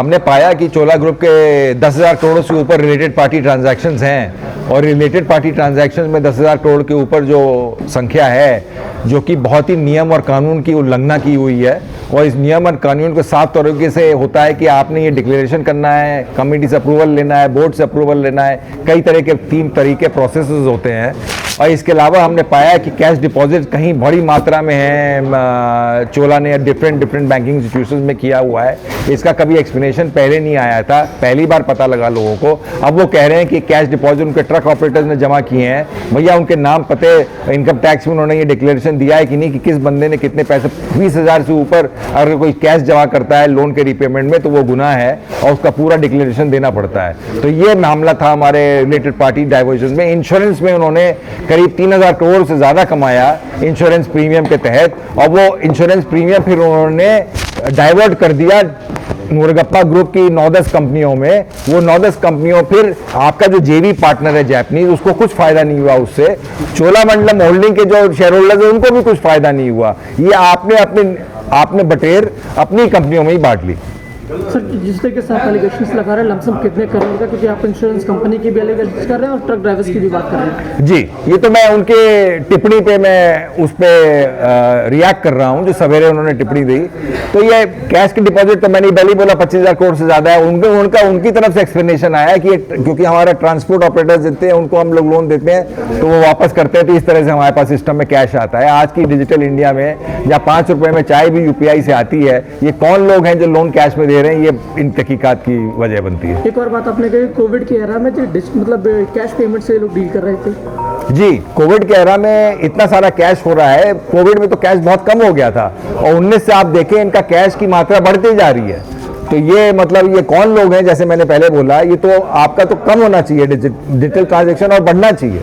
हमने पाया कि चोला ग्रुप के 10,000 करोड़ से ऊपर रिलेटेड पार्टी ट्रांजैक्शंस हैं और रिलेटेड पार्टी ट्रांजैक्शंस में 10,000 करोड़ के ऊपर जो संख्या है, जो कि बहुत ही नियम और कानून की उल्लंघना की हुई है। और इस नियम और कानून को साफ तरीके से होता है कि आपने ये डिक्लेरेशन करना है, कमेटी से अप्रूवल लेना है, बोर्ड से अप्रूवल लेना है, कई तरह के 3 तरीके प्रोसेसेस होते हैं। और इसके अलावा हमने पाया कि कैश डिपॉजिट कहीं बड़ी मात्रा में है, चोला ने डिफरेंट बैंकिंग इंस्टीट्यूशंस में किया हुआ है। इसका कभी एक्सप्लेनेशन पहले नहीं आया था, पहली बार पता लगा लोगों को। अब वो कह रहे हैं कि कैश डिपॉजिट उनके ट्रक ऑपरेटर्स ने जमा किए हैं। भैया उनके नाम पते इनकम टैक्स में उन्होंने ये डिक्लेरेशन दिया है कि नहीं कि किस बंदे ने कितने पैसे, 20,000 से ऊपर अगर कोई कैश जमा करता है लोन के रिपेमेंट में तो वो गुनाह है और उसका पूरा डिक्लेरेशन देना पड़ता है। तो ये मामला था हमारे रिलेटेड पार्टी डाइवर्जन में। इंश्योरेंस में उन्होंने करीब 3,000 करोड़ से ज़्यादा कमाया इंश्योरेंस प्रीमियम के तहत, और वो इंश्योरेंस प्रीमियम फिर उन्होंने डाइवर्ट कर दिया मुरुगप्पा ग्रुप की 9-10 कंपनियों में। वो 9-10 कंपनियों, फिर आपका जो जेवी पार्टनर है जापानीज, उसको कुछ फायदा नहीं हुआ उससे। चोलामंडलम होल्डिंग के जो शेयर होल्डर्स हैं उनको भी कुछ फायदा नहीं हुआ। ये आपने बटेर अपनी कंपनियों में ही बांट ली। सर, जिस तरीके से आप एलिगेशंस लगा रहे हैं लमसम कितने करोड़ का, क्योंकि आप इंश्योरेंस कंपनी की भी एलिगेशंस कर रहे हैं और ट्रक ड्राइवर्स की भी बात कर रहे हैं। जी, ये तो मैं उनके टिप्पणी पे मैं उस पर रिएक्ट कर रहा हूँ जो सवेरे उन्होंने टिप्पणी दी। तो ये कैश की डिपॉजिट तो मैंने पहले ही बोला 25,000 करोड़ से ज़्यादा है। उनकी तरफ से एक्सप्लेनेशन आया कि क्योंकि हमारा ट्रांसपोर्ट ऑपरेटर्स देते हैं, उनको हम लोग लोन देते हैं तो वो वापस करते हैं, तो इस तरह से हमारे पास सिस्टम में कैश आता है। आज की डिजिटल इंडिया में जहाँ 5 रुपये में चाय भी UPI से आती है, ये कौन लोग हैं जो लोन कैश में दे रहे हैं, ये इन तहकीकात की वजह बनती है। एक और बात आपने कही, कोविड की एरा में जो मतलब कैश पेमेंट से लोग डील कर रहे थे। जी, कोविड के एरा में इतना सारा कैश हो रहा है। कोविड में तो कैश बहुत कम हो गया था और 19 से आप देखें इनका कैश की मात्रा बढ़ती जा रही है। तो ये मतलब ये कौन लोग हैं, जैसे मैंने पहले बोला, ये तो आपका तो कम होना चाहिए डिजिटल ट्रांजैक्शन और बढ़ना चाहिए।